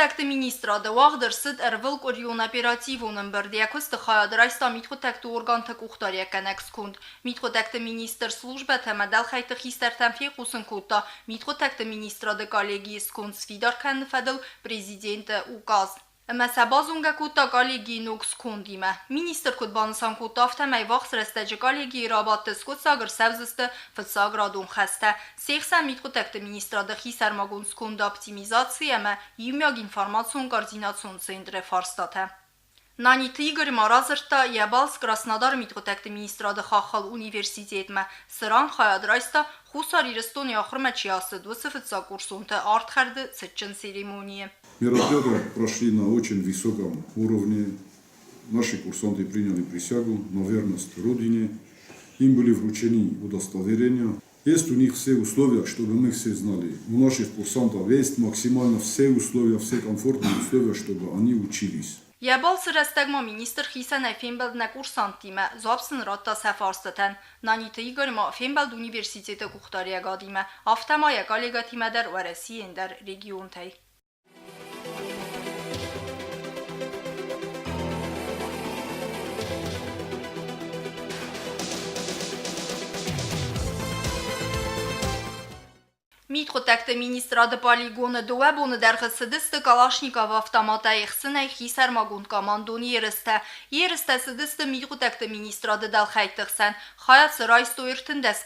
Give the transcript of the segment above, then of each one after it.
Միտխոտակտը մինիստրադը վաղդր սդ էրվլ կորյուն օպերատիվ ունն բրդիակոստը խայադրայստա միտխոտակտը օրգանթը կուխտարիա կենեքսքունդ։ Միտխոտակտը մինիստր служба թեմադալ խայտը խիստերտանֆի խուսնկուտա միտխոտակտը մինիստրադը կալեգի սկունդ սվիդարքան նվադլ պրեզիդենտը ուկազ։ Məsəbazunga kutta kolegi nux kundime. Minister kutbansan kuttafta mey vaxt resteci kolegi rabattı skutsagır sevzistı fıtsagradun xəstə. 80 mitkutekte ministradı xisərmagun skunda optimizasiyəmə yimyag informasyon koordinasyon centre farstatə. Նանիթի Իգոր Մարազրտա Յաբալս Կրասնոդար միտխոտակտի մինիստրադը խախալ ունիվերսիտետմը սրան խայադրայստա խուսար իրստոնի ախրմը չիասը դուսը ֆծակուրսունտը արտխարդը цечен церемонии. Мероприятия прошли на очень высоком уровне. Наши курсанты приняли присягу на верность Родине. Им были вручены удостоверения. Есть у них все условия, чтобы мы все знали. У наших курсантов есть максимально все условия, все комфортные условия, чтобы они учились. Յաբալս ռեստագմա մինիստր խիսան էֆիմբելդնա կուրսանտիմը զոբսն ռոտտա սեֆարստեն նանիթը Իգորմա էֆիմբելդ ունիվերսիտետը կուխտարիա գադիմը ավտամայա կալեգատիմը դեր վարեսի ընդեր ռեգիոն թեյ Միտխոտակտը մինիստրադը պալիգոնը դուեբոնը դերղսդստը կալաշնիկավ ավտամատա եղսնայ խիսարմագունդ կամանդոնի երստը սդստը միտխոտակտը մինիստրադը դալ խայտղսան խայատ սրայստո իրթնդես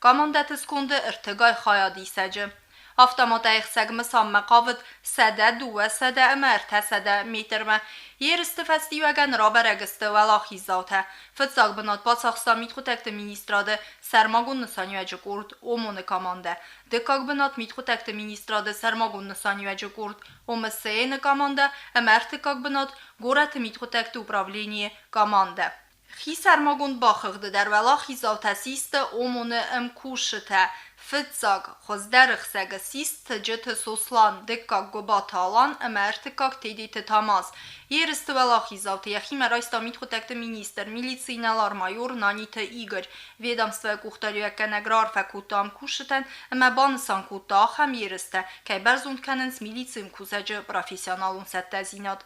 կամանդատը սկոնդը ըրթգայ խայադիսաջը Ավտամատա եղսագմը սամմակավըտ սադա դուը սադա əmərtə սադա մետրմə երստը ֆեստիվագան ռաբərəgստը վալախիզավթə ֆծակ բնատ բացախստա միտխոտակտը մինիստրադը սərմագուն նսանյուəcə կուրդ օմոնը կամանდა դեկակ բնատ միտխոտակտը մինիստրադը սərմագուն նսանյուəcə կուրդ օմսեյնը կամանდა əmərtə կակ բնատ գորաթը միտխոտակտը ուպրավլենիե կամանდა Խիսարմագուն բախղդը դարվալախիզավթասիստը օմոնը əmkուշըtə Ֆծակ խոզդարխսագը սիստը ջթը սոսլան դեկակ գոբաթալան əmərtə կակ տեդիտը թամազ երստը վալախիզավթը յախիմər այստա միտխոտակտը մինիստր միլիցինալար մայոր նանիթը Իգոր ведомство կուխտարիական ագրար ֆակուտամ կուշտեն əməbanısan կուտախամ երստը կայբərզունդքանենց միլիցիմ կուզաջը профессионалун сәттәзинат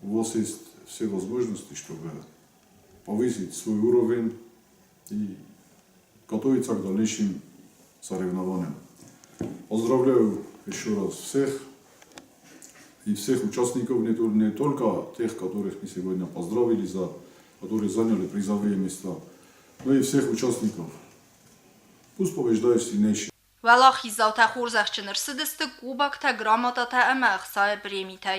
У вас есть все возможности, чтобы повысить свой уровень и готовиться к дальнейшим соревнованиям. Поздравляю еще раз всех и всех участников, не только тех, которых мы сегодня поздравили, которые заняли призовые места, но и всех участников. Пусть побеждает сильнейший. Վալախիզավթա խորզախչնր սդստը կուբակթա գրամատաթա əməxսայ պրեմիթայ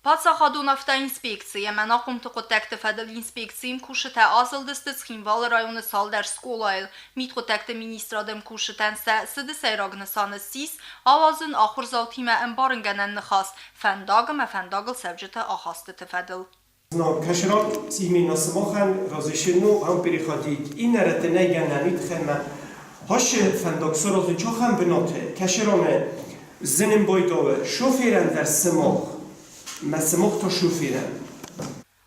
Բացախադուն ավտոինսպեկցիա մենախում տղոտակտը ֆադել ինսպեկցիմ կուշտա ազլդստից խինվալ ռայոնը սալդար սկոլայլ միտղոտակտը մինիստրադեմ կուշտան սդսայրագնսանը սիս ավազն ախորզավթիմը ըմբարնգանան նխաս фәндагыл сәвҗәтә ахасты тәфәдел Кашрат симина смохан разрешено ам переходить и наратенегянамит хема Hoş fendoksorozun çok hem binote кашрone зенем бойдове шоферен der smog Məsəmoq to şoferən.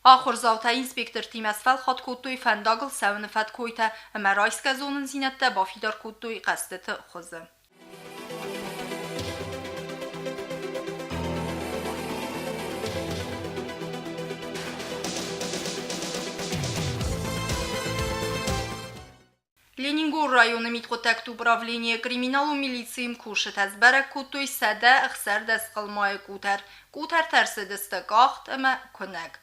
Ախորզավթա ինսպեկտոր Տիմասվալ խատկոտույ ֆանդագլ սավնը ֆատկոյտա əmərayska zonun zinətdə bafidar կոտույ qəstətə խոզը. Լենինգոր ռայոնը միտխոտակտ ուպրավլենիե կրիմինալու միլիցիմ կուշըտած բարակ կուտույ սադա ըխսար դասկալմայը կուտար թարսը դստը կաղթ əmə կոնակ.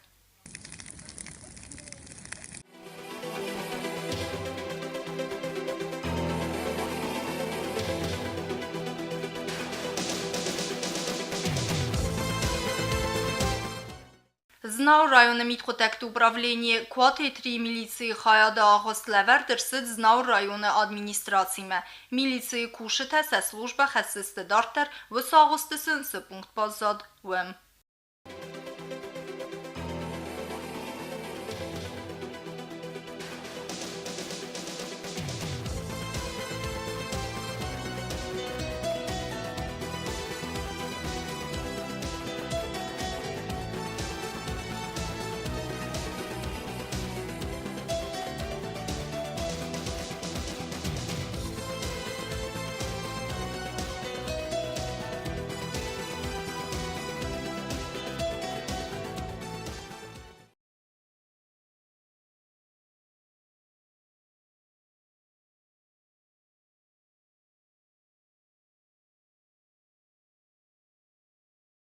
Знау района митхотакт управление Кватетри милиции Хаяда Агославер дерсет Знау района администрацияме. Милиции кушета со служба хасысты дартер в Агостысын с пункт позад ВМ.